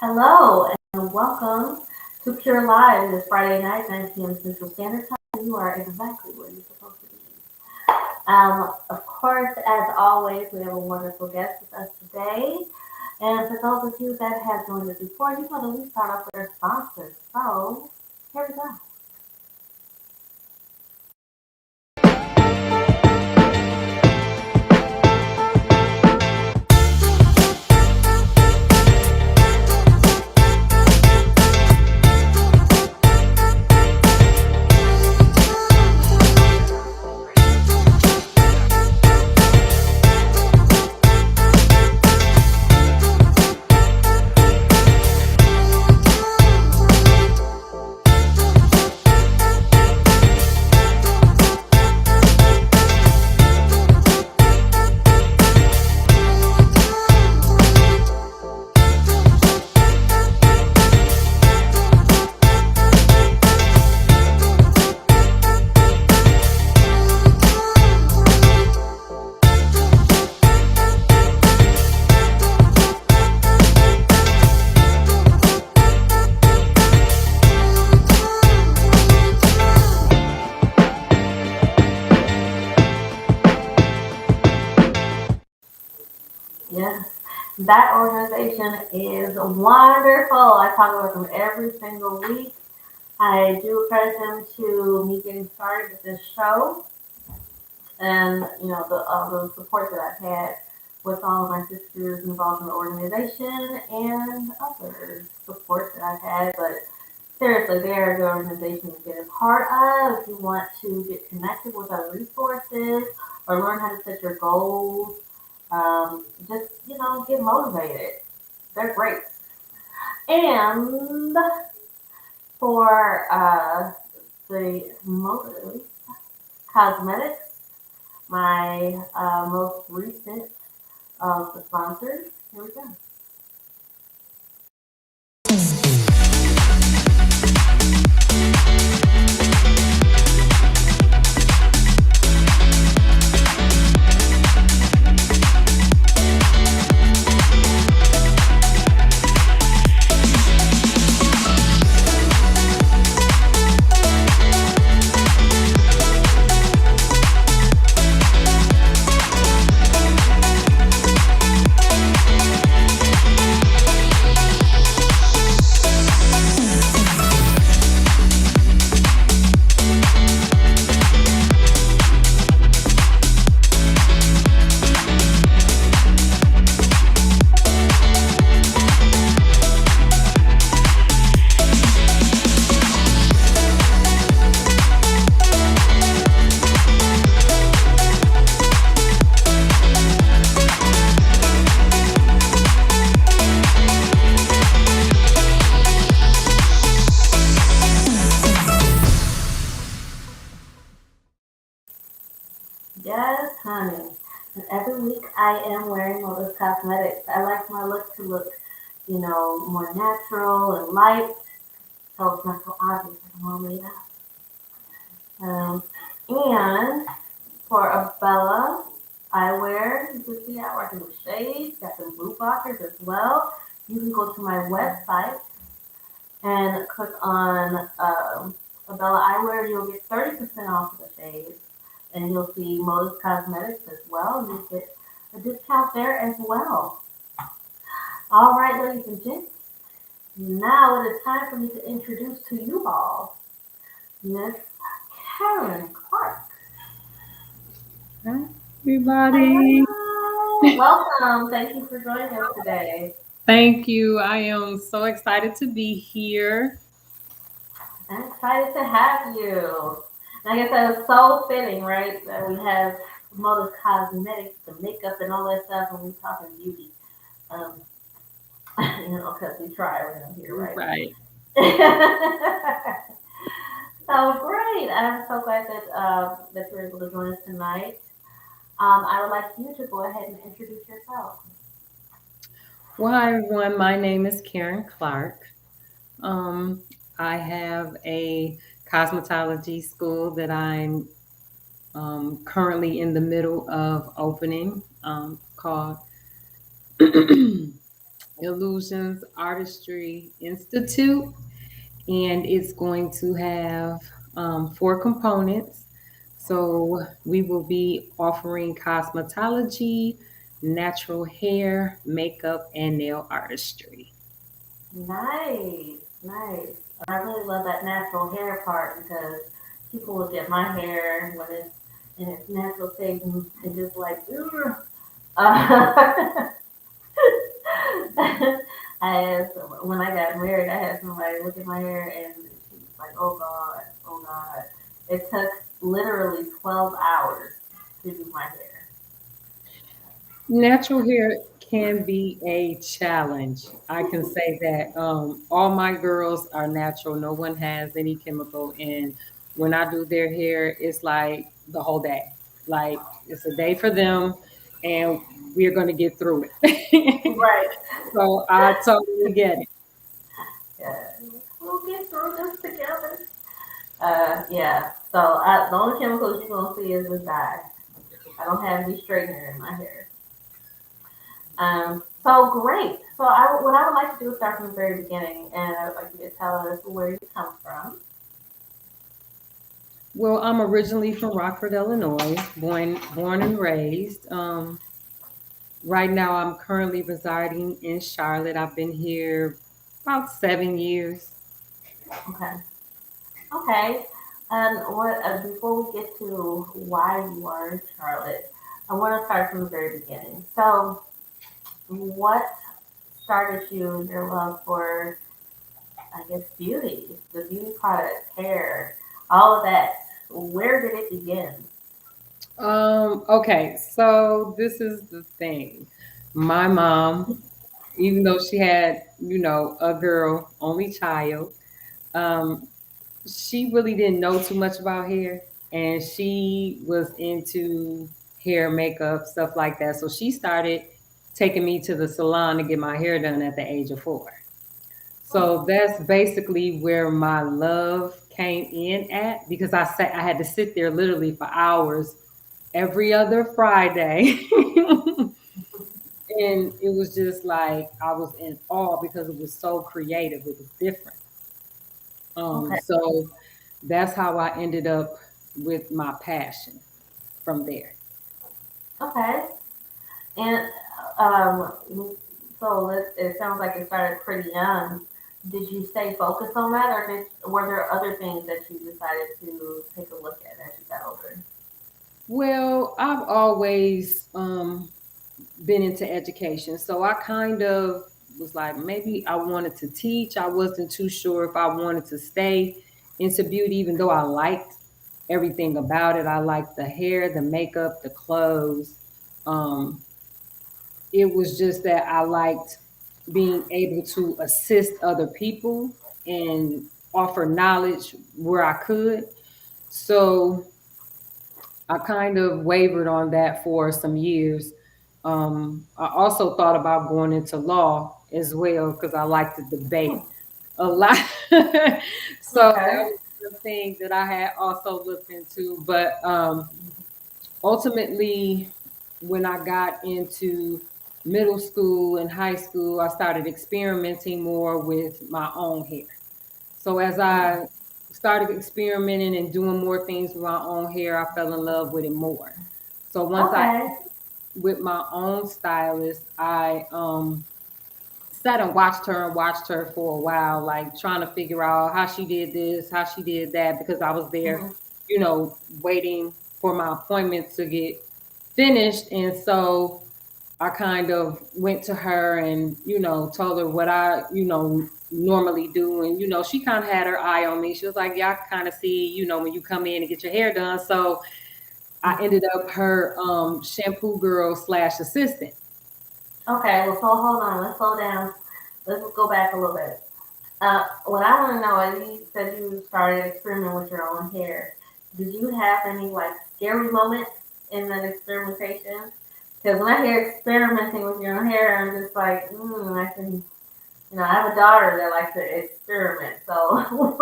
Hello and welcome to Pure Live. It is Friday night, 9 p.m. Central Standard Time. You are exactly where you're supposed to be. Of course, as always, we have a wonderful guest with us today. And for those of you that have joined us before, you know that we start off with our sponsors. So here we go. Yes, that organization is wonderful. I talk about them every single week. I do credit them to me getting started with this show and the support that I've had with all of my sisters involved in the organization and other support that I've had. But seriously, they are a good organization to get a part of if you want to get connected with other resources or learn how to set your goals. Just get motivated. They're great. And for the motive cosmetics, my most recent of the sponsors. Here we go. Yes, honey. And every week I am wearing all those cosmetics. I like my look to look, more natural and light, so it's not so obvious that I'm all made up. And for Abella eyewear, you can see I working with shades, got some blue blockers as well. You can go to my website and click on Abella Eyewear. You'll get 30% off of the shades, and you'll see Modus Cosmetics as well. You get a discount there as well. All right, ladies and gents. Now it is time for me to introduce to you all Miss Karen Clark. Hi, everybody. Hello. Welcome. Thank you for joining us today. Thank you. I am so excited to be here. I'm excited to have you. And I guess that was so fitting, right? That we have Modus Cosmetics, the makeup and all that stuff when we talking beauty. Um, because we try around here, right? Right. So great! I'm so glad that you're able to join us tonight. I would like you to go ahead and introduce yourself. Well, hi, everyone. My name is Karen Clark. Um, I have a cosmetology school that I'm currently in the middle of opening called Illusions Artistry Institute, and it's going to have four components. So we will be offering cosmetology, natural hair, makeup, and nail artistry. Nice, nice. I really love that natural hair part because people look at my hair when it's in its natural state and just like, ugh. Uh, when I got married, I had somebody look at my hair and she was like, "Oh God, oh God." It took literally 12 hours to do my hair. Natural hair can be a challenge. I can say that all my girls are natural. No one has any chemical. And when I do their hair, it's like the whole day. Like it's a day for them, and we're going to get through it. Right. So I totally get it. Yeah. We'll get through this together. Yeah. So the only chemicals you're gonna see is the dye. I don't have any straightener in my hair. So great. So what I would like to do is start from the very beginning, and I would like you to tell us where you come from. Well, I'm originally from Rockford, Illinois, born and raised. Right now, I'm currently residing in Charlotte. I've been here about 7 years. Okay. Okay. And what before we get to why you are in Charlotte, I want to start from the very beginning. So, what started you in your love for, I guess, beauty, the beauty products, hair, all of that? Where did it begin? Okay, so this is the thing. My mom, even though she had, a girl, only child, um, she really didn't know too much about hair, and she was into hair, makeup, stuff like that. So she started taking me to the salon to get my hair done at the age of 4. Oh, So that's basically where my love came in at, because I had to sit there literally for hours every other Friday. And it was just like I was in awe because it was so creative. It was different. okay, So that's how I ended up with my passion from there. okay. And um, it sounds like it started pretty young. Did you stay focused on that, or were there other things that you decided to take a look at as you got older? Well, I've always been into education. So I kind of was like, maybe I wanted to teach. I wasn't too sure if I wanted to stay into beauty, even though I liked everything about it. I liked the hair, the makeup, the clothes. Um, it was just that I liked being able to assist other people and offer knowledge where I could. So I kind of wavered on that for some years. I also thought about going into law as well because I like to debate a lot. So that Okay, was the thing that I had also looked into. But ultimately, when I got into middle school and high school, I started experimenting more with my own hair. So as okay, I started experimenting and doing more things with my own hair, I fell in love with it more. So once I okay, with my own stylist, I sat and watched her for a while, like trying to figure out how she did this, how she did that, because I was there, hmm, waiting for my appointment to get finished. And so I kind of went to her and, told her what I, normally do. And, she kind of had her eye on me. She was like, yeah, I kind of see, when you come in and get your hair done. So I hmm. ended up her shampoo girl slash assistant. Okay. Well, so hold on. Let's slow down. Let's go back a little bit. What I want to know is you said you started experimenting with your own hair. Did you have any like scary moments in that experimentation? Because when I hear experimenting with your own hair, I'm just like, I can, I have a daughter that likes to experiment. So,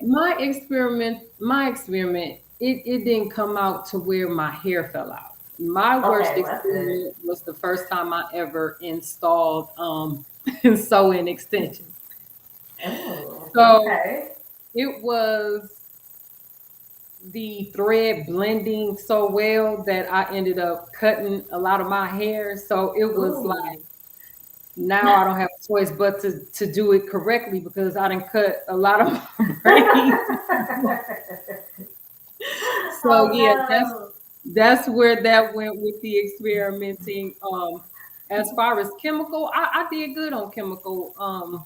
My experiment, it didn't come out to where my hair fell out. My worst Okay, well, that's good. experience was the first time I ever installed sewing extensions. Oh, So okay. it was the thread blending so well that I ended up cutting a lot of my hair. So it was like Ooh. now I don't have a choice but to do it correctly because I didn't cut a lot of my braids. So Oh yeah, no. that's where that went with the experimenting. As far as chemical, I did good on chemical.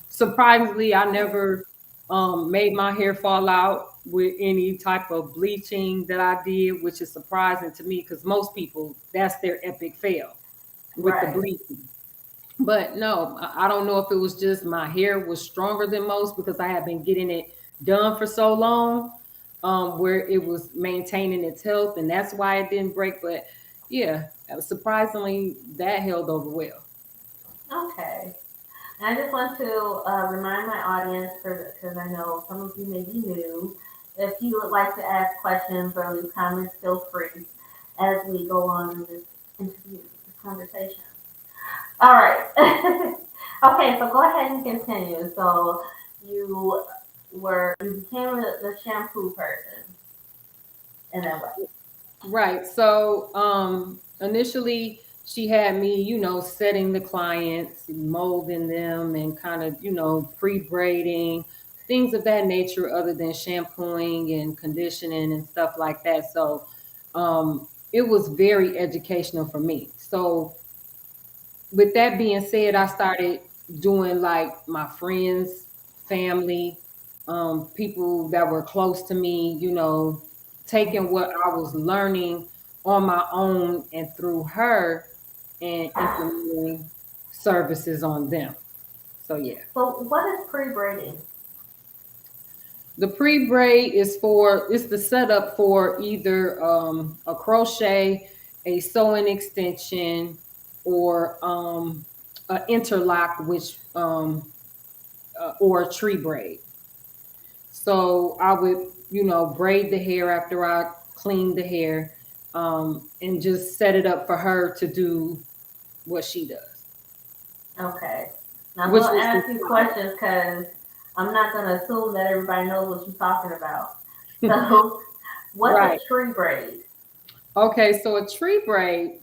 Surprisingly, I never made my hair fall out with any type of bleaching that I did, which is surprising to me because most people that's their epic fail with the Right. bleaching. But no, I don't know if it was just my hair was stronger than most because I had been getting it done for so long, where it was maintaining its health, and that's why it didn't break. But yeah, surprisingly, that held over well. Okay. And I just want to remind my audience, because I know some of you may be new, if you would like to ask questions or leave comments, feel free as we go on in this interview, this conversation. All right. Okay, so go ahead and continue. So you you became the shampoo person, and then what? Right. So initially she had me, setting the clients, molding them and kind of, pre-braiding, things of that nature other than shampooing and conditioning and stuff like that. So it was very educational for me. So with that being said, I started doing like my friends, family, people that were close to me, taking what I was learning on my own and through her and implementing services on them. So yeah. So what is pre-braiding? The pre-braid is for it's the setup for either a crochet, a sewing extension, or an interlock, which or a tree braid. So I would, braid the hair after I clean the hair, and just set it up for her to do what she does, Okay. Now I'm which gonna was ask you questions because I'm not gonna assume that everybody knows what you're talking about. So, what's a right. tree braid? Okay, so a tree braid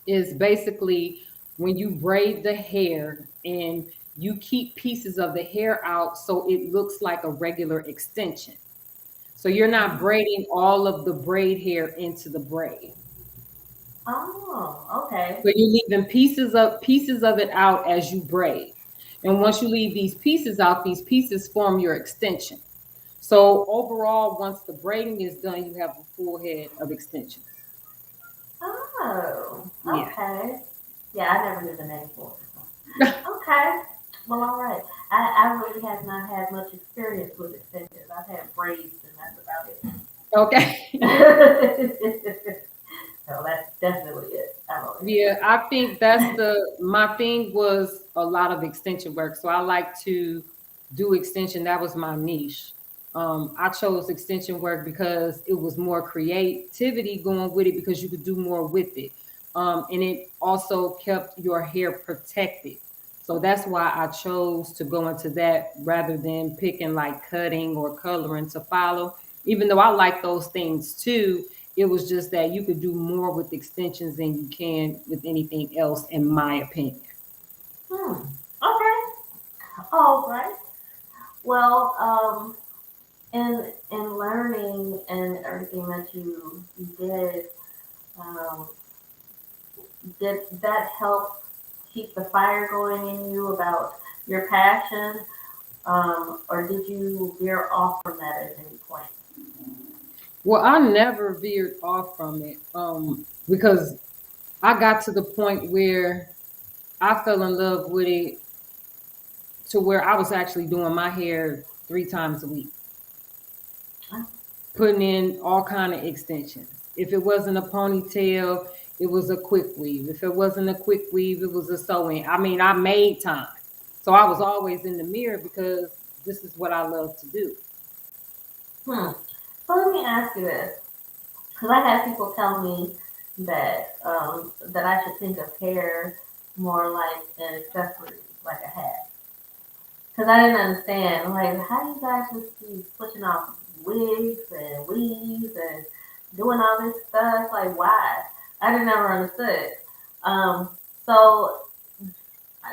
is basically when you braid the hair and you keep pieces of the hair out so it looks like a regular extension. So you're not Oh, braiding all of the braid hair into the braid. oh, okay. So you're leaving pieces of it out as you braid. And once you leave these pieces out, these pieces form your extension. So overall, once the braiding is done, you have a full head of extensions. Oh, Yeah. okay. Yeah, I never knew the name for it. Okay. Well, all right. I really have not had much experience with extensions. I've had braids, and that's about Okay. it. So that's definitely it. I've only had Yeah, braids. I think that's my thing was a lot of extension work. So I like to do extension. That was my niche. I chose extension work because it was more creativity going with it because you could do more with it. And it also kept your hair protected. So that's why I chose to go into that rather than picking like cutting or coloring to follow. Even though I like those things too, it was just that you could do more with extensions than you can with anything else, in my opinion. Hmm. Okay. All right. Well, in learning and everything that you did, um, did that help keep the fire going in you about your passion, or did you veer off from that at any point? Well, I never veered off from it because I got to the point where I fell in love with it to where I was actually doing my hair 3 times a week, putting in all kind of extensions. If it wasn't a ponytail, it was a quick weave. If it wasn't a quick weave, it was a sewing. I mean, I made time. So I was always in the mirror because this is what I love to do. Hmm. So let me ask you this, because I have people tell me that I should think of hair more like an accessory, like a hat. Because I didn't understand, like, how do you guys just be switching off wigs and weaves and doing all this stuff? Like, why? I didn't never understood. Um, so,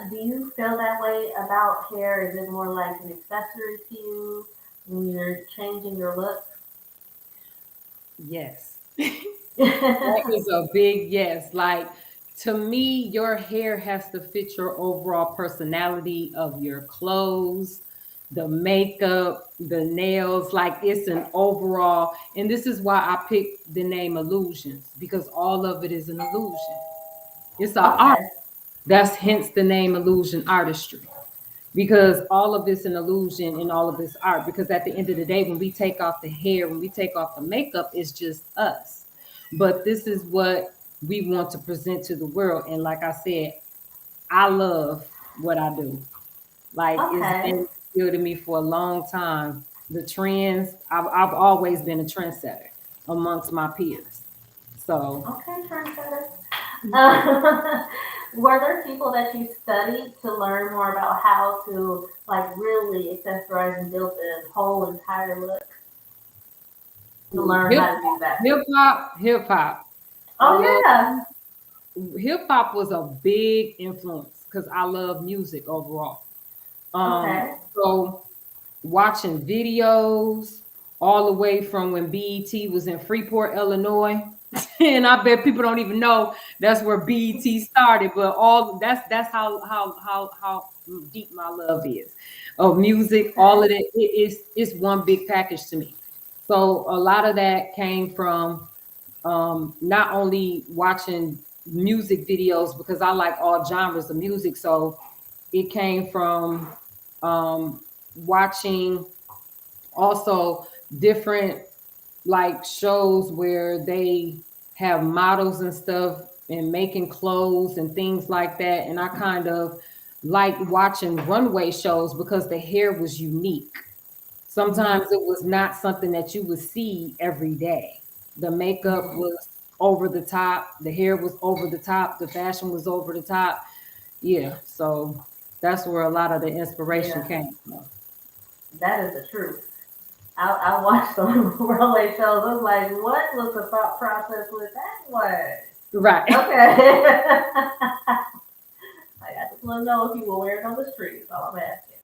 do you feel that way about hair? Is it more like an accessory to you when you're changing your look? Yes. That is a big yes. Like, to me, your hair has to fit your overall personality of your clothes, the makeup, the nails. Like, it's an overall, and this is why I picked the name illusions, because all of it is an illusion. It's an art. Okay. That's hence the name illusion artistry, because all of this an illusion and all of this art, because at the end of the day, when we take off the hair, when we take off the makeup, it's just us. But this is what we want to present to the world. And like I said, I love what I do. Like, it's Okay. been real to me for a long time. The trends, I've always been a trendsetter amongst my peers. So Okay, trendsetter. Uh, were there people that you studied to learn more about how to like really accessorize and build the whole entire look to learn hip how to do that? hip hop, hip hop. I Oh love yeah. hip hop was a big influence because I love music overall. Okay. So watching videos all the way from when BET was in Freeport, Illinois. And I bet people don't even know that's where BET started, but all that's how deep my love is of music. All Okay. of it, it's one big package to me. So a lot of that came from not only watching music videos, because I like all genres of music. So it came from watching also different like shows where they have models and stuff and making clothes and things like that. And I kind of like watching runway shows because the hair was unique. Mhm. Sometimes it was not something that you would see every day. The makeup Mhm. was over the top, the hair was over the top, the fashion was over the top. Yeah, so that's where a lot of the inspiration Yeah, came from. that is the truth. I watched the runway shows. I was like, what was the thought process with that one? Right. Okay. I just want to know if you were wearing on the street. That's all I'm asking.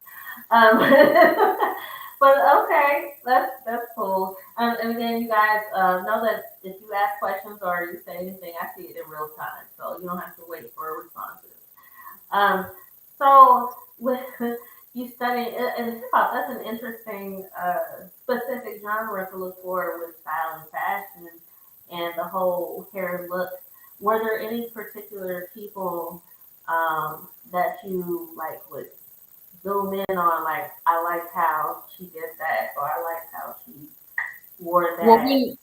But okay, that's cool. And again, you guys know that if you ask questions or you say anything, I see it in real time, so you don't have to wait for responses. Um, so with you study and hip hop, that's an interesting specific genre to look for with style and fashion and the whole hair look. Were there any particular people that you like would zoom in on? Like, I like how she did that, or I like how she wore Well, that.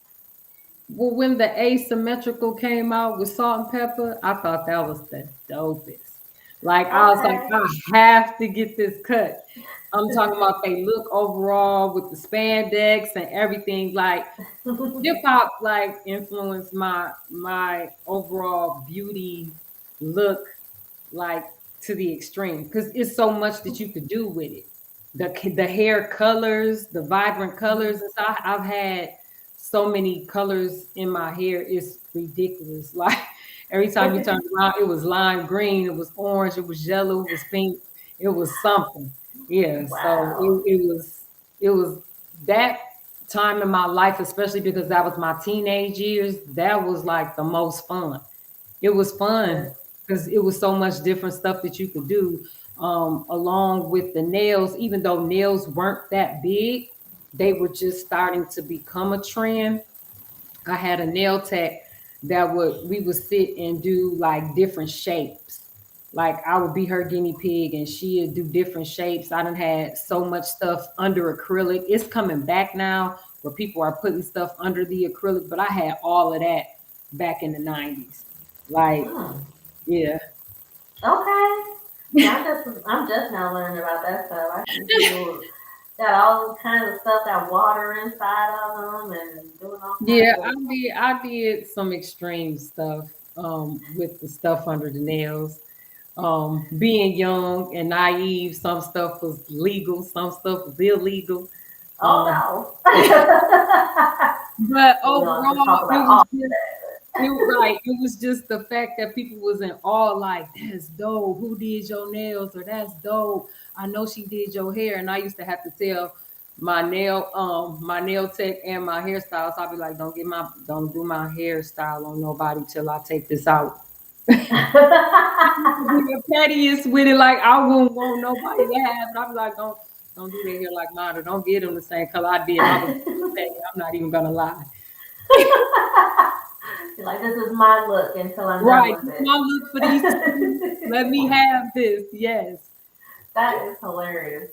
when the asymmetrical came out with Salt and Pepper, I thought that was the dopest. Like, I was like, Okay. I have to get this cut. I'm talking about they look overall with the spandex and everything. Like, hip hop like influenced my overall beauty look, like, to the extreme, because it's so much that you could do with it. The hair colors, the vibrant colors, and so I've had so many colors in my hair. It's ridiculous. Like, every time you turn around, it was lime green, it was orange, it was yellow, it was pink, it was something. Yeah, so Wow. it was that time in my life, especially because that was my teenage years. That was like the most fun. It was Yeah. fun because it was so much different stuff that you could do, along with the nails. Even though nails weren't that big, they were just starting to become a trend. I had a nail tech that we would sit and do like different shapes. Like, I would be her guinea pig and she'd do different shapes. I done had so much stuff under acrylic. It's coming back now where people are putting stuff under the acrylic, but I had all of that back in the 90s. Like, Hmm. yeah. Okay. Yeah, I'm just now learning about that stuff. I see people. Got all kinds of stuff that water inside of them and doing all Yeah, kinds of. I did some extreme stuff with the stuff under the nails. Being young and naive, some stuff was legal, some stuff was illegal. Um, Oh but no. We don't have to overall, talk it about was all just it right. It was just the fact that people was in awe, like, that's dope. Who did your nails? Or that's dope. I know she did your hair. And I used to have to tell my nail tech and my hairstylist, I'll be like, don't do my hairstyle on nobody till I take this out. Be that. the pettiest with it, like I wouldn't want nobody to have it. I'd be like, don't do their hair like mine, or don't get them the same color I did. I was petty. I'm not even gonna lie. You're like, this is my look until I'm done Right. with This is my look for these 2 weeks. it. Let me have this. Yes. That is hilarious.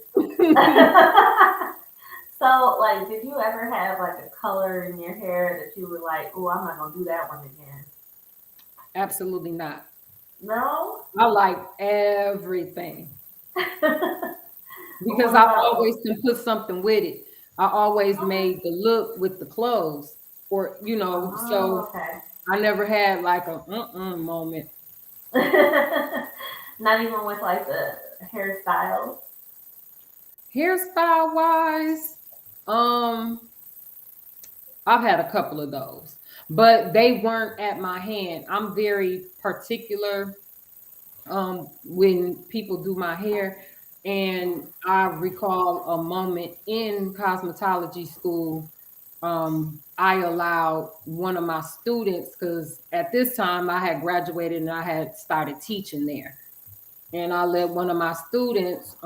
So, like, did you ever have like a color in your hair that you were like, oh, I'm not gonna do that one again? Absolutely not. No? I like everything because What I about, always can put something with it. I always okay. made the look with the clothes, or Oh, so okay. I never had like a moment. Not even with like the hairstyles. Hairstyle wise, um, I've had a couple of those, but they weren't at my hand. I'm very particular when people do my hair. And I recall a moment in cosmetology school. I allowed one of my students, because at this time I had graduated and I had started teaching there. And I let one of my students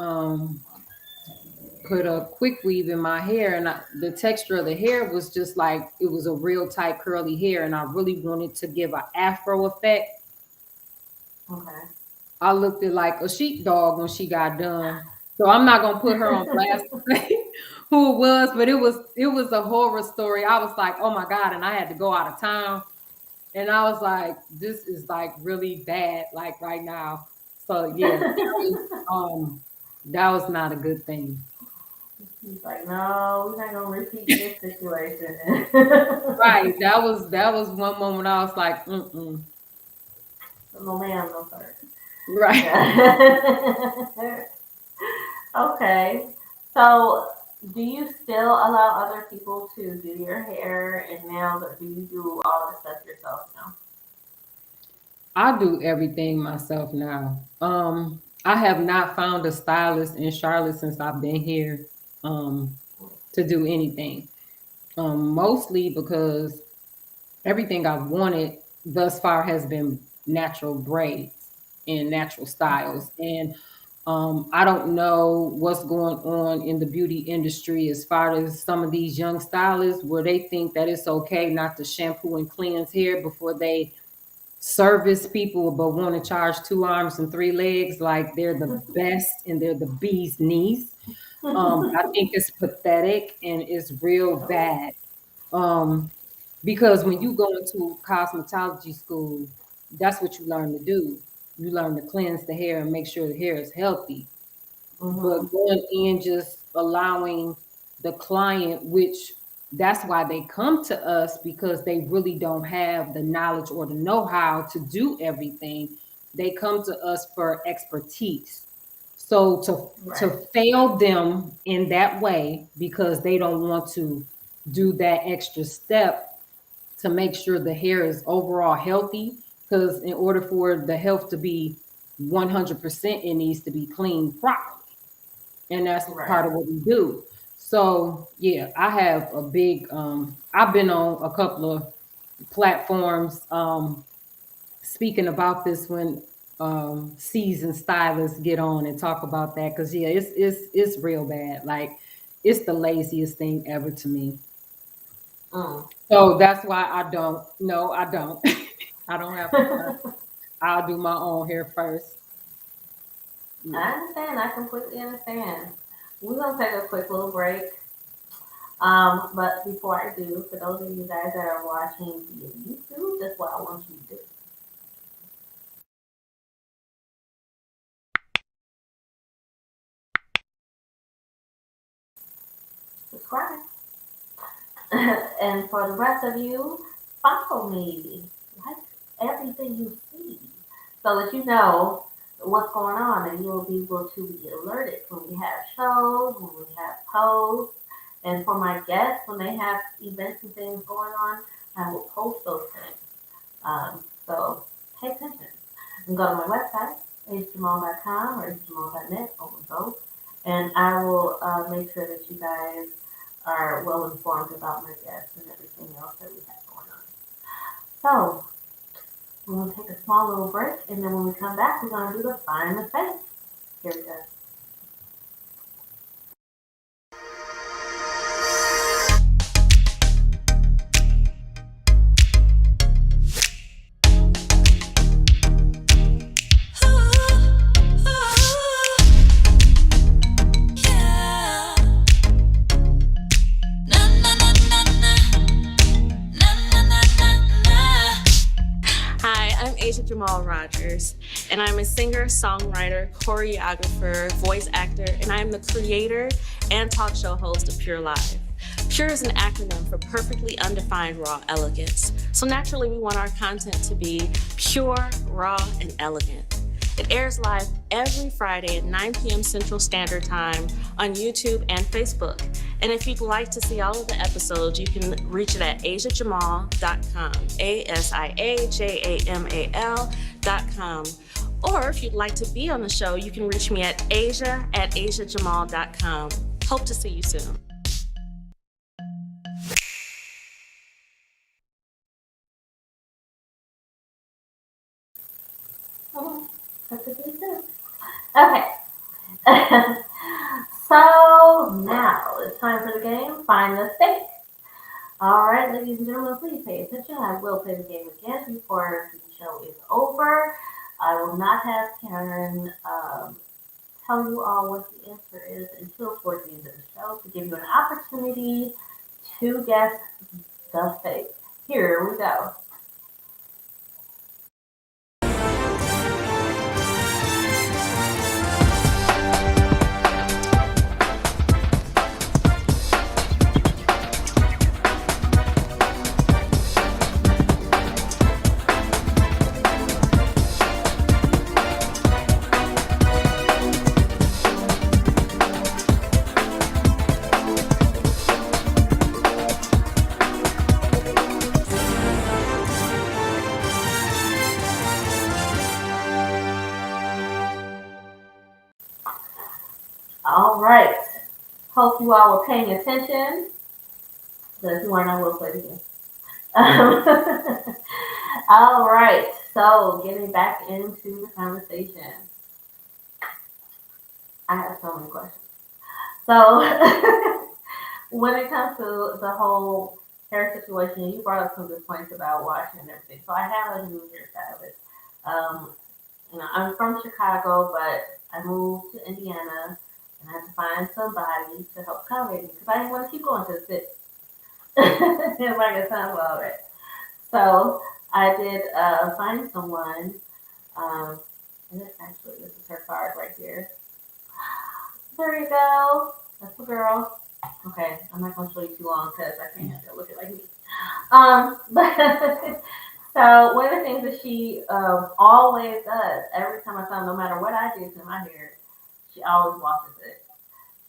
put a quick weave in my hair, and the texture of the hair was just like it was a real tight curly hair, and I really wanted to give an afro effect. Okay. I looked at like a sheepdog when she got done. So I'm not gonna put her on blast to say who it was, but it was a horror story. I was like, oh my God, and I had to go out of town. And I was like, this is like really bad, like right now. So yeah, that was not a good thing. He's like, no, we're not gonna repeat this situation. Right. That was one moment I was like, mm-mm. No, ma'am, no, sir. Right. Yeah. Okay. So, do you still allow other people to do your hair and nails, or do you do all the stuff yourself now? I do everything myself now. I have not found a stylist in Charlotte since I've been here to do anything. Mostly because everything I've wanted thus far has been natural braids and natural Okay. styles. And I don't know what's going on in the beauty industry as far as some of these young stylists where they think that it's okay not to shampoo and cleanse hair before they service people, but want to charge 2 arms and 3 legs like they're the best and they're the bee's knees. I think it's pathetic and it's real Oh, bad. Um, because when you go into cosmetology school, that's what you learn to do. You learn to cleanse the hair and make sure the hair is healthy. mm-hmm. But going in just allowing the client, which that's why they come to us, because they really don't have the knowledge or the know-how to do everything. They come to us for expertise. So to Right. fail them in that way because they don't want to do that extra step to make sure the hair is overall healthy, because in order for the health to be 100%, it needs to be cleaned properly, and that's part Right. of what we do. So yeah, I have a big I've been on a couple of platforms speaking about this when seasoned stylists get on and talk about that, because yeah, it's real bad. Like, it's the laziest thing ever to me. Mm. So that's why I don't. No, I don't. I don't have a style. I'll do my own hair first. I Yeah. understand. I completely understand. We're gonna take a quick little break. But before I do, for those of you guys that are watching via YouTube, that's what I want you to do. subscribe. And for the rest of you, follow me. Like everything you see so that you know what's going on and you'll be able to be alerted when we have shows, when we have posts, and for my guests, when they have events and things going on, I will post those things. So pay attention and go to my website, agejamal.com or agejamal.net, over both, and I will make sure that you guys are well informed about my guests and everything else that we have going on. So we're going to take a small little break, and then when we come back, we're going to do the find mistake. Here we go. Hi, I'm Asia Jamal Rogers, and I'm a singer, songwriter, choreographer, voice actor, and I'm the creator and talk show host of P.U.R.E Live. P.U.R.E is an acronym for Perfectly Undefined Raw Elegance. So naturally, we want our content to be pure, raw, and elegant. It airs live every Friday at 9 p.m. Central Standard Time on YouTube and Facebook. And if you'd like to see all of the episodes, you can reach it at asiajamal.com, ASIAJAMAL.com. Or if you'd like to be on the show, you can reach me at asia@asiajamal.com. Hope to see you soon. That's a good thing. Okay. So now it's time for the game. Find the stake. All right, ladies and gentlemen, please pay attention. I will play the game again before the show is over. I will not have Karen tell you all what the answer is until towards the end of the show to give you an opportunity to guess the fake. Here we go. All right. Hope you all were paying attention. So if you weren't, I will play it again. All right. So getting back into the conversation, I have so many questions. So when it comes to the whole hair situation, you brought up some good points about washing and everything. So I have a new hairstylist. Um, I'm from Chicago, but I moved to Indiana and I had to find somebody to help accommodate me because I didn't want to keep going to the city. Everybody got time for all that. So I did find someone. Um, and actually, this is her card right here. There you go. That's the girl. Okay, I'm not gonna show you too long because I can't have her look like me. But so one of the things that she always does every time I come, no matter what I do to my hair, she always washes it.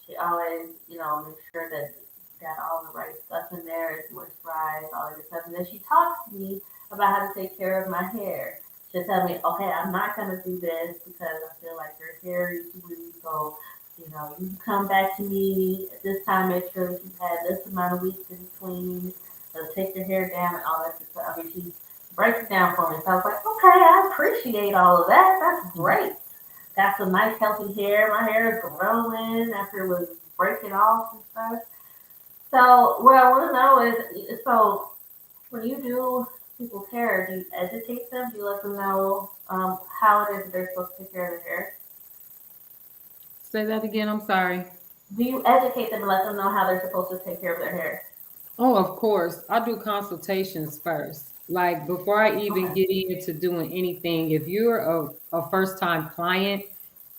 She always, makes sure that got all the right stuff in there, it's moisturized, all of this stuff. And then she talks to me about how to take care of my hair. She'll tell me, okay, I'm not gonna do this because I feel like your hair is too weak, so you come back to me at this time, make sure that you've had this amount of weeks in between, take your hair down and all that stuff. I mean, she breaks it down for me. So I was like, okay, I appreciate all of that. That's great. Got some nice healthy hair. My hair is growing after it was breaking off and stuff. So what I want to know is, so when you do people's hair, do you educate them? Do you let them know how it is that they're supposed to take care of their hair? Say that again. I'm sorry. Do you educate them and let them know how they're supposed to take care of their hair? Oh, of course. I do consultations first. Like before I even Okay. get into doing anything, if you're a first time client,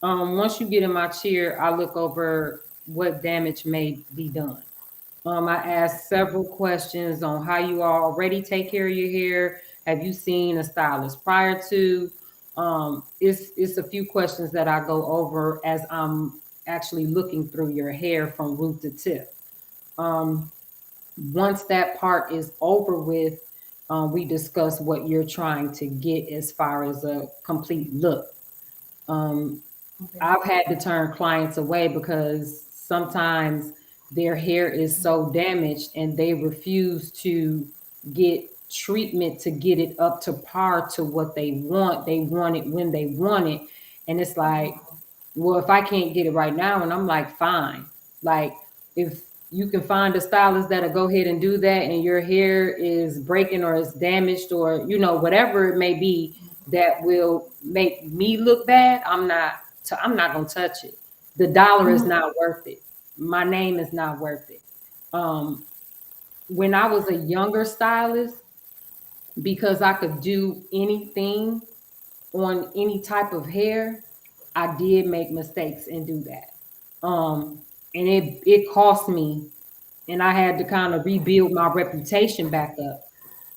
once you get in my chair, I look over what damage may be done. I asked several questions on how you already take care of your hair. Have you seen a stylist prior to? It's a few questions that I go over as I'm actually looking through your hair from root to tip. Um, Once that part is over with, we discuss what you're trying to get as far as a complete look. Um, Okay. I've had to turn clients away because sometimes their hair is so damaged and they refuse to get treatment to get it up to par to what they want. They want it when they want it. And it's like, well, if I can't get it right now, and I'm like, fine. Like, if you can find a stylist that'll go ahead and do that, and your hair is breaking or is damaged, or whatever it may be, that will make me look bad. I'm not gonna touch it. The dollar is not worth it. My name is not worth it. Um, when I was a younger stylist, because I could do anything on any type of hair, I did make mistakes and do that. And it cost me, and I had to kind of rebuild my reputation back up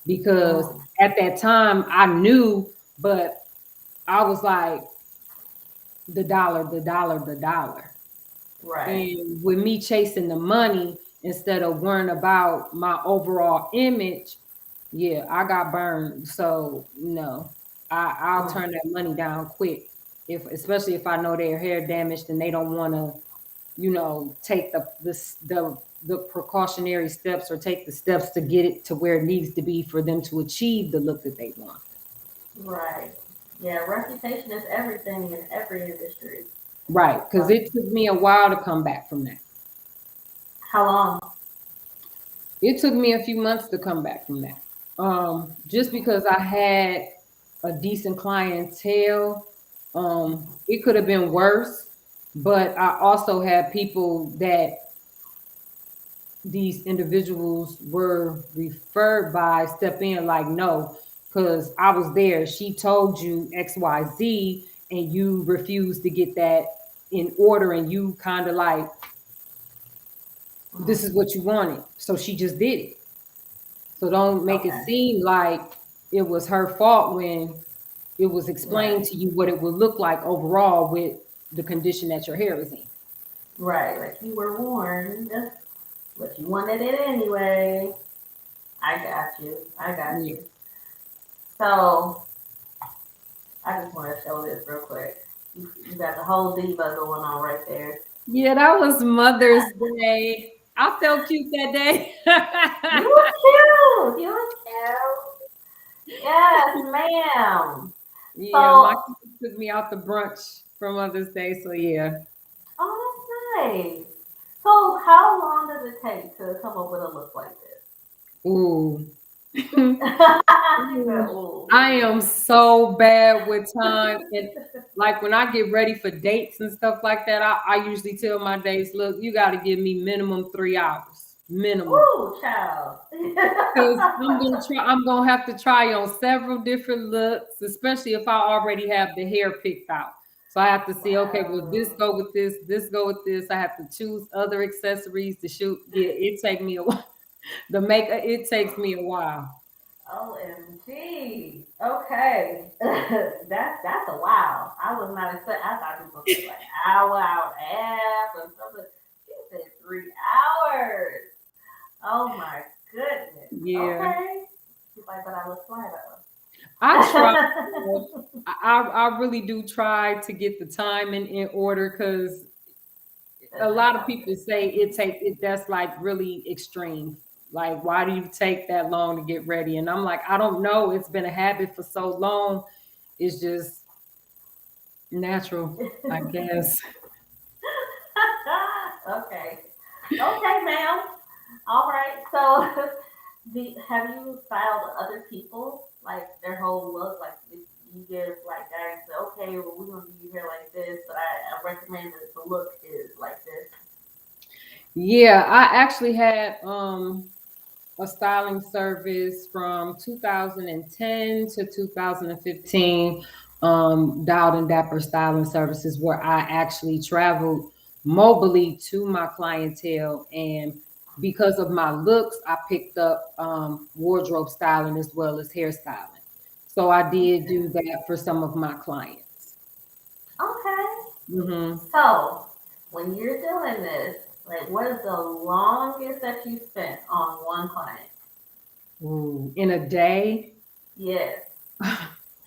because Mm, at that time I knew, but I was like the dollar, the dollar, the dollar. right. And with me chasing the money instead of worrying about my overall image, yeah, I got burned. So no, I'll Mm, turn that money down quick. If especially if I know their hair damaged and they don't want to, take the precautionary steps or take the steps to get it to where it needs to be for them to achieve the look that they want. right. Yeah, reputation is everything in every industry. Right, because So, it took me a while to come back from that. how long? It took me a few months to come back from that. Just because I had a decent clientele, it could have been worse, but I also had people that these individuals were referred by step in like, no, because I was there. She told you XYZ and you refused to get that in order and you kind of like, this Mm, is what you wanted. So she just did it. So don't make it okay. seem like it was her fault when it was explained Right. to you what it would look like overall with the condition that your hair is in. Right. Like you were warned, but you wanted it anyway. I got you. I got Yeah. you. So I just want to show this real quick. You got the whole diva going on right there. Yeah, that was Mother's Day. I felt cute that day. You was cute. You was cute. Yes, ma'am. Yeah, my So, kids took me out to brunch for Mother's Day, so yeah. oh, that's nice. So, how long does it take to come up with a look like this? Ooh. She said, Ooh, "Ooh." I am so bad with time. And like when I get ready for dates and stuff like that, I usually tell my dates, look, you got to give me minimum 3 hours, minimum. Ooh, child. Because I'm gonna have to try on several different looks, especially if I already have the hair picked out. So I have to see, okay, well, this Wow. go with this go with this. I have to choose other accessories to shoot. Yeah, it take me a while. The makeup, it takes me a while. OMG. Okay. That's a wow. I was not expecting. I thought you were gonna say like hour, hour and a half, or something. She said 3 hours. Oh my goodness. Yeah. Okay. She's like, but I was flat I try. though. I really do try to get the time in order because a That lot of sounds people say it take it. That's like really extreme. Like, why do you take that long to get ready? And I'm like, I don't know. It's been a habit for so long. It's just natural, I good. guess. Okay. Okay, ma'am. All right. So, have you styled other people like their whole look? Like, if you give like guys, okay, well, we're gonna do your hair like this, but I recommend that the look is like this. Yeah, I actually had a styling service from 2010 to 2015, Dialed and Dapper Styling Services, where I actually traveled mobily to my clientele and because of my looks, I picked up wardrobe styling as well as hairstyling. So I did do Okay. that for some of my clients. Okay. Hmm. So, when you're doing this, like, what is the longest that you spent on one client? Ooh, in a day. Yes.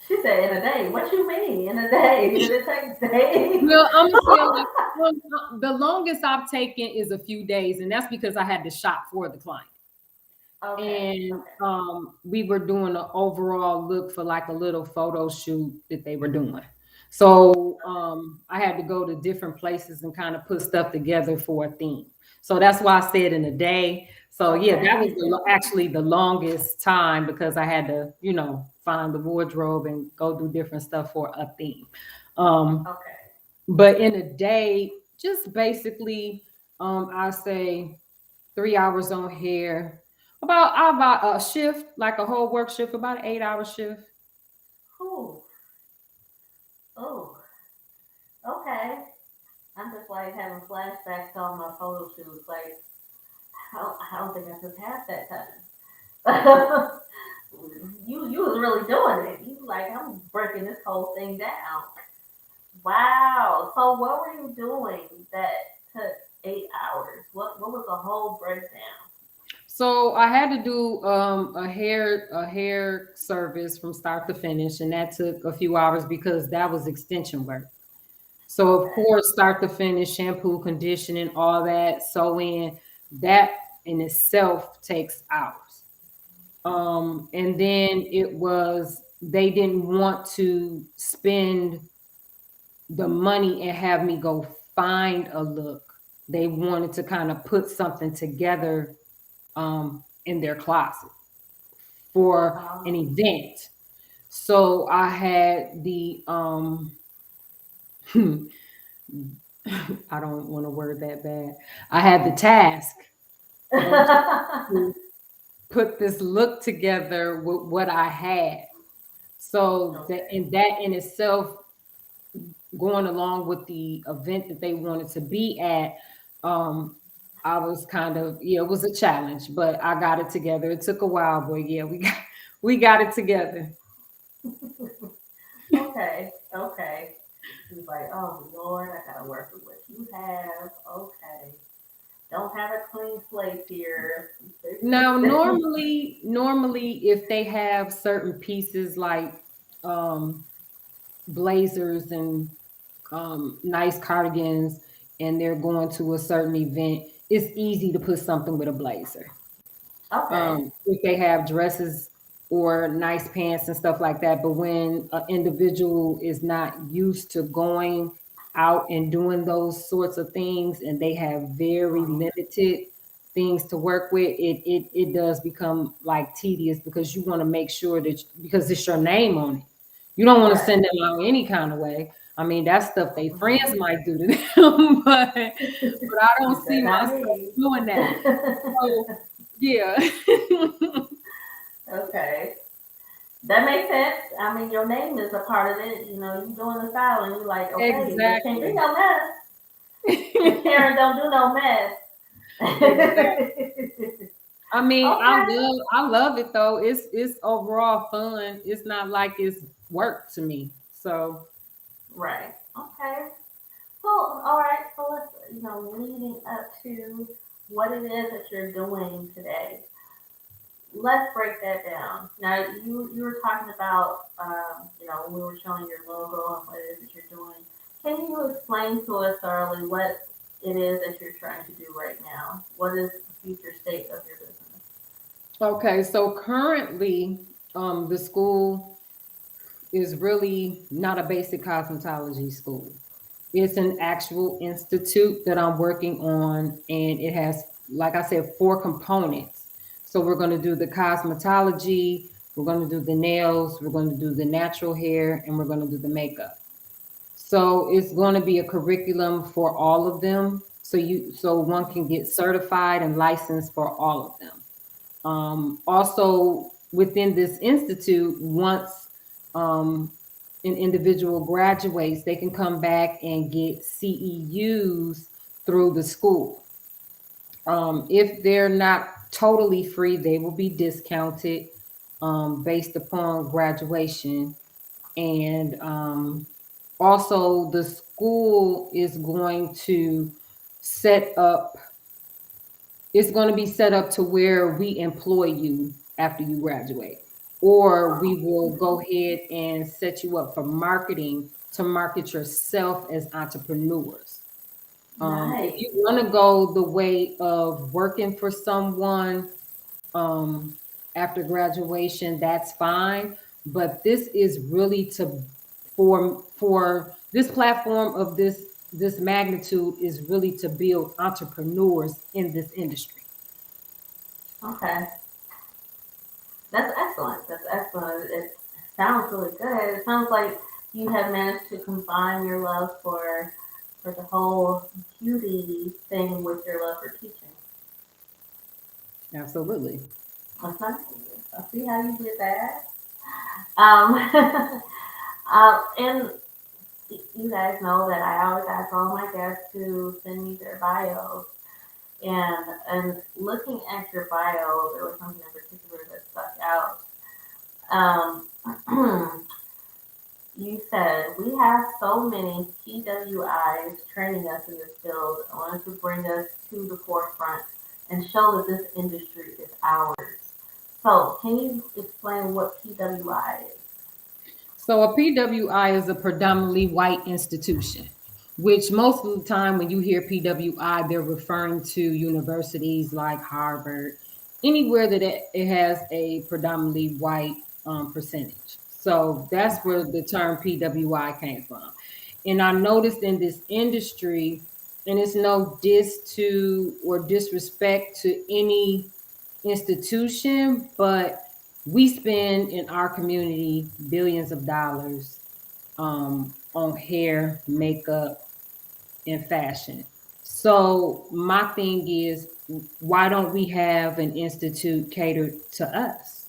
She said in a day. What you mean in a day? Did it take days? Well, I'm gonna say like the longest I've taken is a few days, and that's because I had to shop for the client. Okay. And Okay. we were doing an overall look for like a little photo shoot that they were doing. So I had to go to different places and kind of put stuff together for a theme. So that's why I said in a day. So yeah, that was Okay. actually the longest time because I had to, find the wardrobe and go do different stuff for a theme. Um, Okay. but in a day, just basically, I say 3 hours on hair, about a shift, like a whole work shift, about an 8 hour shift. Whew. Oh. Okay. I'm just like having flashbacks on my photo shoots. Like, I don't think I could pass that time. You was really doing it. You like, I'm breaking this whole thing down. Wow. So what were you doing that took 8 hours? What was the whole breakdown? So I had to do a hair service from start to finish, and that took a few hours because that was extension work. So of Okay. course, start to finish, shampoo, conditioning, all that, sew in, that in itself takes hours. And then it was they didn't want to spend the money and have me go find a look. They wanted to kind of put something together in their closet for an Oh. event. So I had the I don't want to word that bad. I had the task of to put this look together with what I had. So that Okay. and that in itself, going along with the event that they wanted to be at, um, I was kind of, yeah, it was a challenge, but I got it together. It took a while, but yeah, we got it together. Okay. Okay. He's like, oh Lord, I gotta work with what you have. Okay. Don't have a clean slate here. Now, normally, if they have certain pieces like um, blazers and nice cardigans, and they're going to a certain event, it's easy to put something with a blazer. Okay. If they have dresses or nice pants and stuff like that. But when an individual is not used to going out and doing those sorts of things, and they have very Mhm. limited things to work with, it does become like tedious because you want to make sure that because it's your name on it. You don't want to Right. send them out any kind of way. I mean, that's stuff they friends Mhm. might do to them, but I don't You said see not myself me. doing that. So yeah. Okay. That makes sense. I mean, your name is a part of it. You know, you doing the styling. You like, okay, there can't be Exactly. no mess. Cause Karen don't do no mess. Exactly. I mean, I Okay. love I love it though. It's overall fun. It's not like it's work to me. So Right. Okay. Well, all right. So let's, leading up to what it is that you're doing today. Let's break that down. Now, you were talking about, when we were showing your logo and what it is that you're doing. Can you explain to us thoroughly what it is that you're trying to do right now? What is the future state of your business? okay, so currently the school is really not a basic cosmetology school. It's an actual institute that I'm working on, and it has, like I said, four components. So we're going to do the cosmetology, we're going to do the nails, we're going to do the natural hair, and we're going to do the makeup. So it's going to be a curriculum for all of them. So one can get certified and licensed for all of them. Also, within this institute, once um, an individual graduates, they can come back and get CEUs through the school. If they're not totally free, they will be discounted based upon graduation. And also, the school is going to set up, it's going to be set up to where we employ you after you graduate. Or we will go ahead and set you up for marketing to market yourself as entrepreneurs. If Nice. you want to go the way of working for someone um, after graduation, that's fine. But this is really to for this platform of this magnitude is really to build entrepreneurs in this industry. Okay. That's excellent. That's excellent. It sounds really good. It sounds like you have managed to combine your love for the whole beauty thing with your love for teaching. Absolutely. That's nice. I see how you did that. Um, and you guys know that I always ask all my guests to send me their bios. And looking at your bio, there was something in particular that stuck out. You said, we have so many PWIs training us in this field. I wanted to bring us to the forefront and show that this industry is ours. So, can you explain what PWI is? So a PWI is a predominantly white institution, which most of the time when you hear PWI, they're referring to universities like Harvard, anywhere that it has a predominantly white percentage. So that's where the term PWI came from. And I noticed in this industry, and it's no diss to or disrespect to any institution, but we spend in our community billions of dollars on hair, makeup, and fashion. So my thing is, why don't we have an institute catered to us?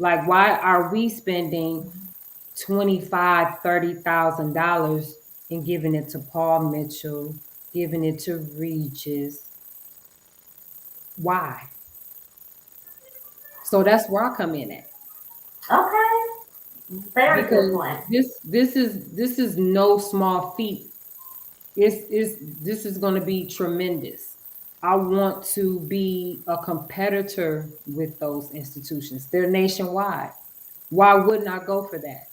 Like, why are we spending 25, $30,000 and giving it to Paul Mitchell, giving it to Regis? Why? So that's where I come in at. Okay, very good Because point. this is no small feat. It's this is going to be tremendous. I want to be a competitor with those institutions. They're nationwide. Why wouldn't I go for that?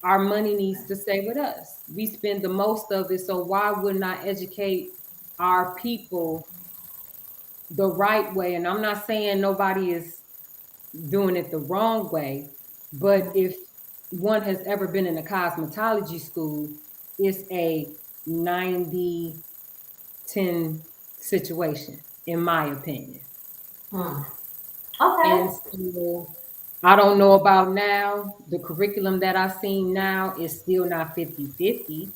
Our money needs to stay with us. We spend the most of it, so why wouldn't I educate our people the right way? And I'm not saying nobody is doing it the wrong way. But if one has ever been in a cosmetology school, it's a 90-10 situation, in my opinion. Hmm. Okay. And so I don't know about now. The curriculum that I've seen now is still not 50-50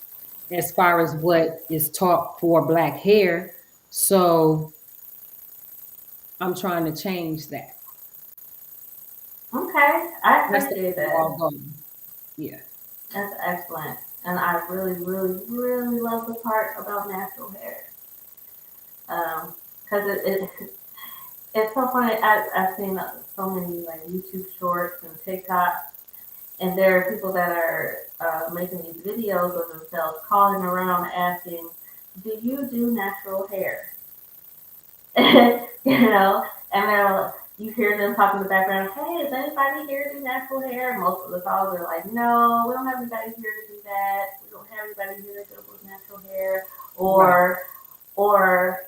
as far as what is taught for Black hair. So I'm trying to change that. Okay. I That's the appreciate overall that. goal. Yeah. That's excellent. And I really, really, really love the part about natural hair. Because it's so funny. I've seen so many like YouTube shorts and TikTok, and there are people that are making these videos of themselves calling around asking, "Do you do natural hair?" You know, and you hear them talking in the background, "Hey, is anybody here to do natural hair?" And most of the calls are like, "No, we don't have anybody here to do that. We don't have anybody here to do natural hair." Right. Or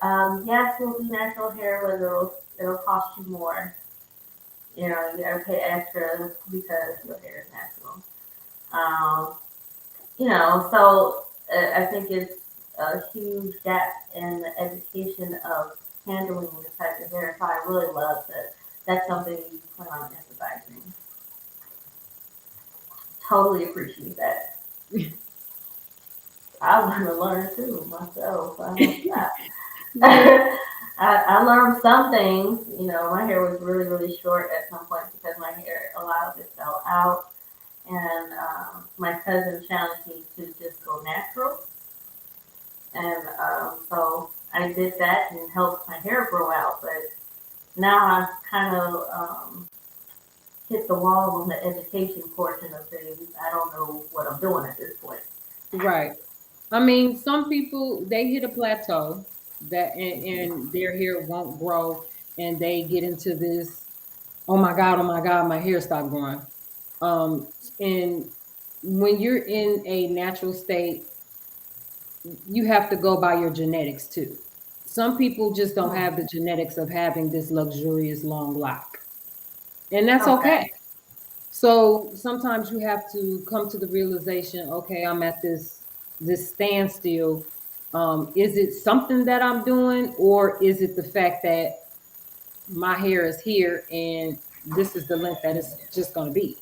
yes, we'll do natural hair, but it'll cost you more. You know, you gotta pay extra because your hair is natural. Um, so I think it's a huge gap in the education of handling this type of hair. So I really love that. That's something you plan on emphasizing. Totally appreciate that. I want to learn too myself. I don't stop. Yeah. I learned some things. You know, my hair was really, really short at some point because my hair, a lot of it fell out. And my cousin challenged me to just go natural. And so I did that and helped my hair grow out, but now I've kind of hit the wall on the education portion of things. I don't know what I'm doing at this point. Right. I mean, some people they hit a plateau that and their hair won't grow and they get into this, oh my God, my hair stopped growing. And when you're in a natural state, you have to go by your genetics too. Some people just don't Hmm. have the genetics of having this luxurious long lock, and that's okay. Okay. So sometimes you have to come to the realization, okay, I'm at this standstill. Is it something that I'm doing, or is it the fact that my hair is here and this is the length that it's just going to be?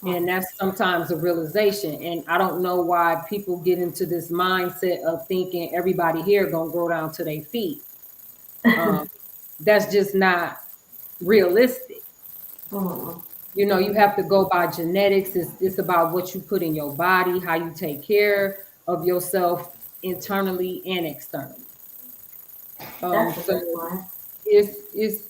And Hmm. that's sometimes a realization. And I don't know why people get into this mindset of thinking everybody here gonna grow down to their feet. Um, that's just not realistic. Hmm. You know, you have to go by genetics. It's about what you put in your body, how you take care of yourself internally and externally. That's a So good point. it's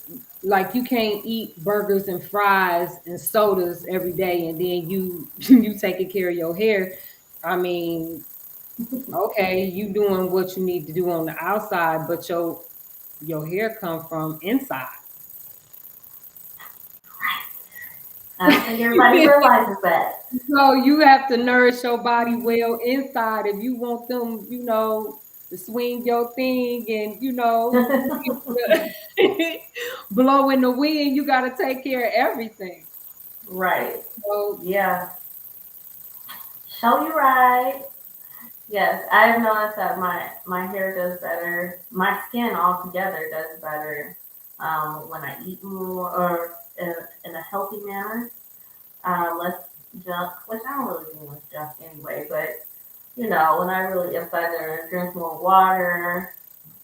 like you can't eat burgers and fries and sodas every day and then you you taking care of your hair. I mean, okay, you doing what you need to do on the outside, but your hair come from inside. I don't think everybody realizes that. So you have to nourish your body well inside if you want them, to swing your thing and blow in the wind. You got to take care of everything. Right. So Yeah. Show you right. Yes, I've noticed that my hair does better. My skin altogether does better when I eat more or in a healthy manner. Less junk, which I don't really do much junk anyway. But when I really if I drink more water,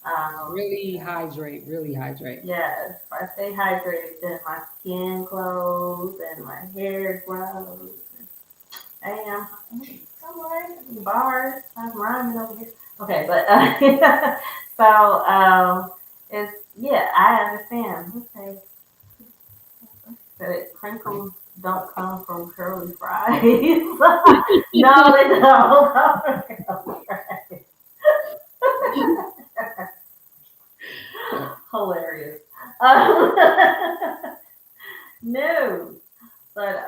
um, really hydrate. yes, if I stay hydrated, then my skin glows and my hair grows. Hey, I'm right. Bars. I'm rhyming over here. Okay, but so it's yeah, I understand. Okay, that crinkles don't come from curly fries. No, they don't come from curly fries. Hilarious. Um, no, but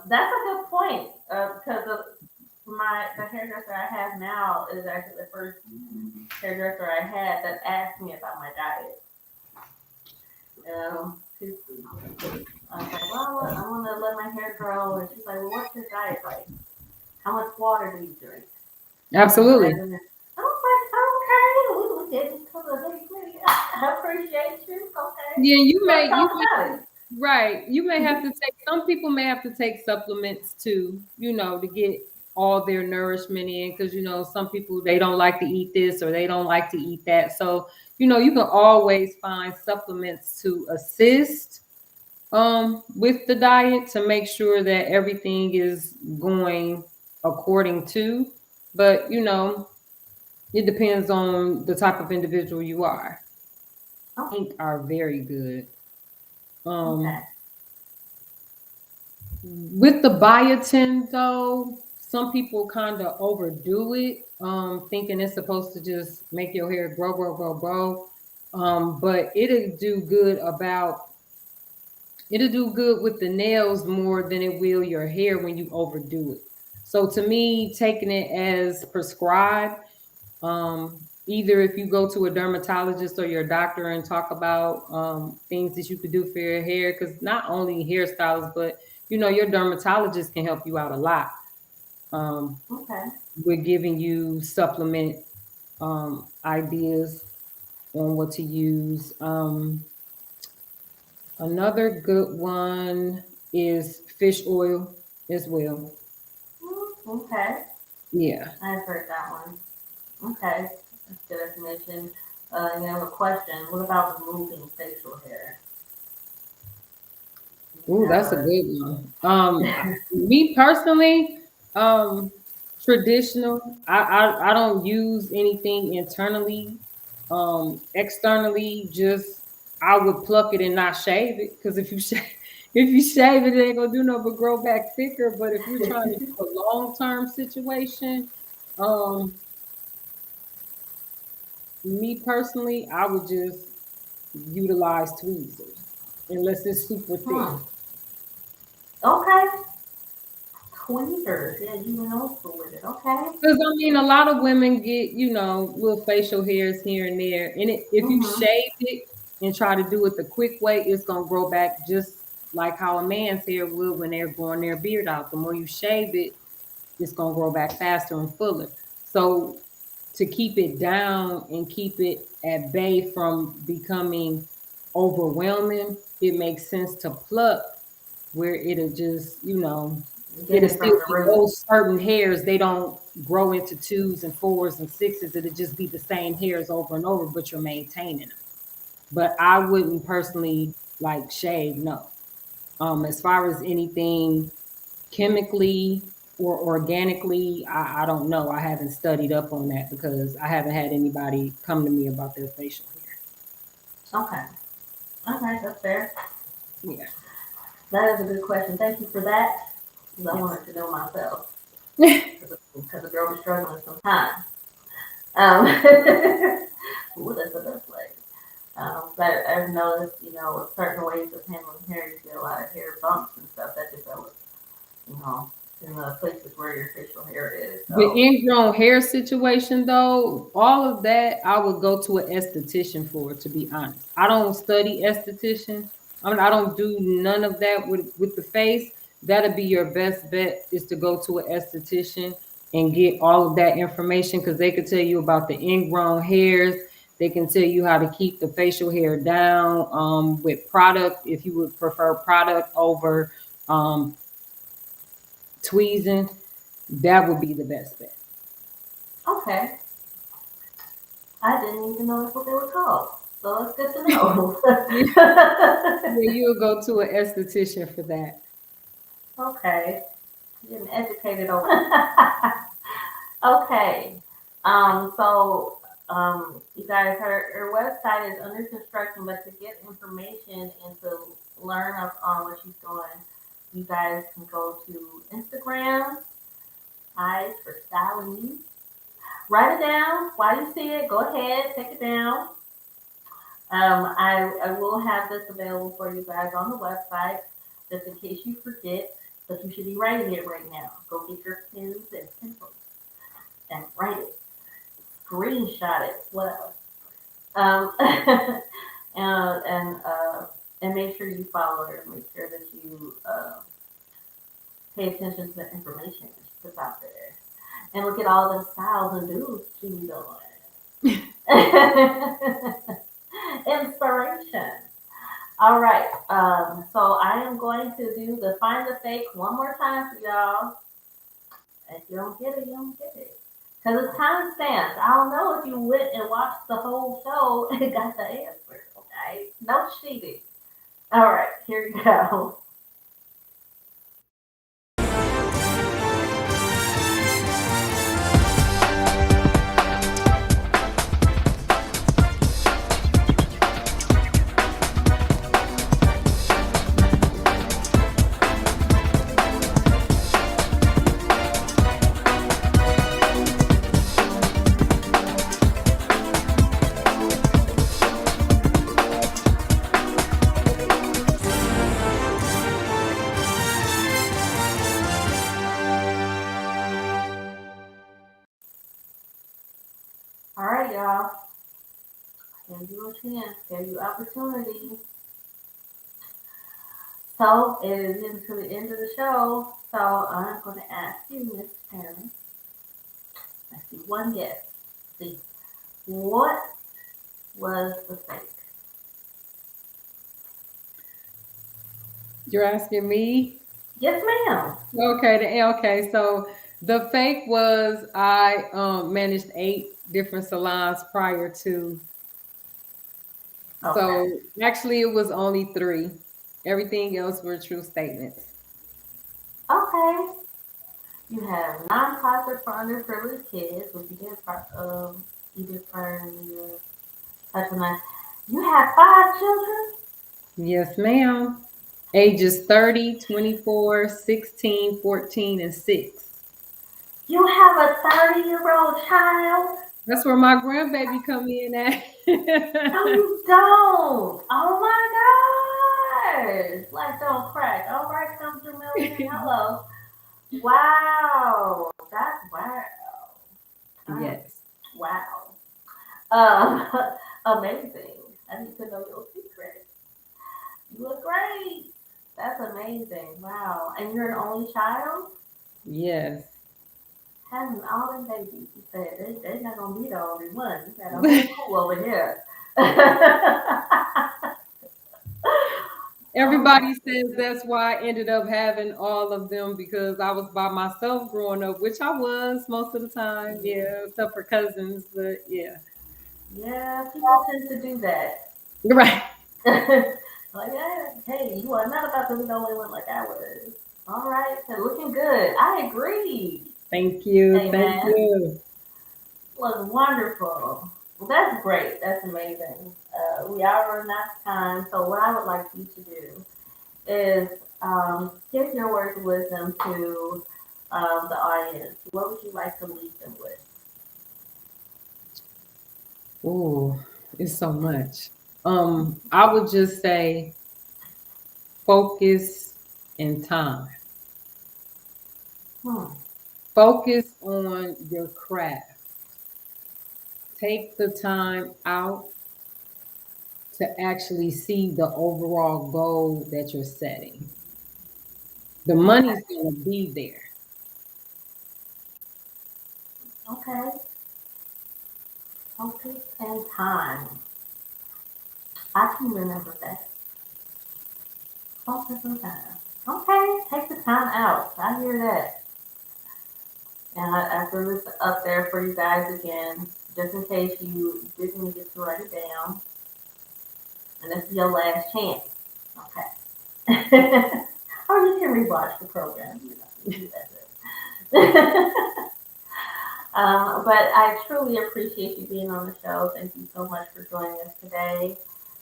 that's a good point because the hairdresser I have now is actually the first hairdresser I had that asked me about my diet. She's, I was like, well, I want to let my hair grow, and she's like, well, what's your diet like? How much water do you drink? And Absolutely. I was like, okay, we did this because of this. I appreciate you. Okay, Yeah, let's talk about it. right. You may have to take, some people may have to take supplements too, to get all their nourishment in because, some people they don't like to eat this or they don't like to eat that. So, you can always find supplements to assist with the diet to make sure that everything is going according to. But, it depends on the type of individual you are. Oh, I think are very good. Um, okay. with the biotin though, some people kind of overdo it, thinking it's supposed to just make your hair grow, grow, grow, grow. But it'll do good with the nails more than it will your hair when you overdo it. So to me, taking it as prescribed, either if you go to a dermatologist or your doctor and talk about things that you could do for your hair, because not only hairstylists, but your dermatologist can help you out a lot um, Okay. with giving you supplement ideas on what to use. Another good one is fish oil as well. Okay. Yeah. I've heard that one. Okay. That's good information. You have a question. What about removing facial hair? Do you Ooh, have that's a a good one. Me personally, traditional. I don't use anything internally. Externally, just I would pluck it and not shave it because if you shave if you shave it, it ain't gonna do no but grow back thicker. But if you're trying to do a long term situation, um, me personally, I would just utilize tweezers unless it's super thick. Hmm. Okay. Tweezers. Yeah, you went old school with it. Okay. Because I mean, a lot of women get, little facial hairs here and there, and if you Mm-hmm. shave it and try to do it the quick way, it's gonna grow back just like how a man's hair would when they're growing their beard out. The more you shave it, it's gonna grow back faster and fuller. So to keep it down and keep it at bay from becoming overwhelming, it makes sense to pluck where it'll just, Get it'll it still from the be root. those certain hairs. They don't grow into twos and fours and sixes. It'll just be the same hairs over and over, but you're maintaining them. But I wouldn't personally like shave, no. As far as anything chemically or organically, I don't know. I haven't studied up on that because I haven't had anybody come to me about their facial hair. Okay. Okay, that's fair. Yeah. That is a good question. Thank you for that. 'Cause I Yes. wanted to know myself. Yeah. Because a girl was struggling sometimes. Um, ooh, that's the best way. But I've noticed, certain ways of handling hair, you get a lot of hair bumps and stuff that develop, you know, in the places where your facial hair is. The So, ingrown hair situation, though, all of that, I would go to an esthetician for, to be honest. I don't study esthetician. I mean, I don't do none of that with the face. That'll be your best bet is to go to an esthetician and get all of that information because they could tell you about the ingrown hairs. They can tell you how to keep the facial hair down with product if you would prefer product over um, tweezing. That would be the best bet. okay. I didn't even know that's what they were called. So it's good to know. Yeah, yeah, you'll go to an esthetician for that. Okay. Getting educated over. Okay. You guys, her website is under construction, but to get information and to learn on what she's doing, you guys can go to Instagram, Eyes for Styling. Write it down. While you see it, go ahead, take it down. I will have this available for you guys on the website, just in case you forget, but you should be writing it right now. Go get your pens and pencils and write it, screenshot it, whatever. Um, and make sure you follow her. Make sure that you pay attention to the information that she puts out there, and look at all the styles and do's she's doing. Inspiration. All right. So I am going to do the find the fake one more time for y'all. If you don't get it, you don't get it. Because it's time stamps. I don't know if you went and watched the whole show and got the answer. Okay. No cheating. All right. Here you go. All right, y'all. Give you a chance. Give you opportunity. So it is into the end of the show. So I'm going to ask you, Miss Karen. I see one yes. See, what was the fake? You're asking me? Yes, ma'am. Okay. So the fake was I managed 8 different salons prior to. Okay. So actually, it was only 3. Everything else were true statements. Okay. You have nonprofit for underprivileged kids, which you did part of. You did part of the year. That's a nice. You have 5 children? Yes, ma'am. Ages 30, 24, 16, 14, and 6. You have a 30-year-old child? That's where my grandbaby come in at. No, you don't. Oh my gosh. Like, don't crack. All right, come to Million. Hello. Wow. That's wow. Uh, Yes. wow. Um, amazing. I need to know your secret. You look great. That's amazing. Wow. And you're an only child? Yes. Having all them babies, you said they're not gonna be the only one. You got a whole crew over here. Oh my Everybody says goodness. that's why I ended up having all of them because I was by myself growing up, which I was most of the time. Yeah, except for cousins, but yeah. Yeah, people tend to do that. Right. Like, yeah, hey, you are not about to be the only one like I was. All right, so looking good. I agree. Thank you. Thank Amen. you. Was wonderful. Well, that's great. That's amazing. We are running out of time, so what I would like you to do is give your words of wisdom to the audience. What would you like to leave them with? Oh, it's so much. I would just say focus and time. Hmm. Focus on your craft. Take the time out to actually see the overall goal that you're setting. The Okay. money's going to be there. Okay. Focus and time. I can remember that. Focus and time. Okay. Take the time out. I hear that. And I threw this up there for you guys again, just in case you didn't get to write it down. And this is your last chance. Okay. Or you can rewatch the program. You do that. But I truly appreciate you being on the show. Thank you so much for joining us today.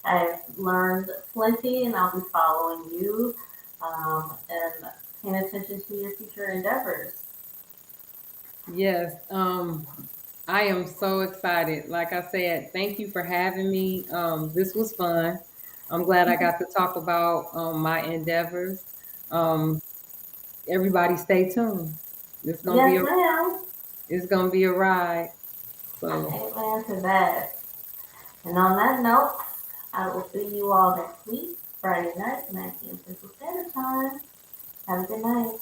I've learned plenty, and I'll be following you and paying attention to your future endeavors. Yes, I am so excited. Like I said, thank you for having me. This was fun. I'm glad I got to talk about my endeavors. Um, Everybody stay tuned. It's gonna be Yes, a ma'am. it's gonna be a ride. So Amen to that. And on that note, I will see you all next week, Friday night, 9 p.m. Central Standard Time. Have a good night.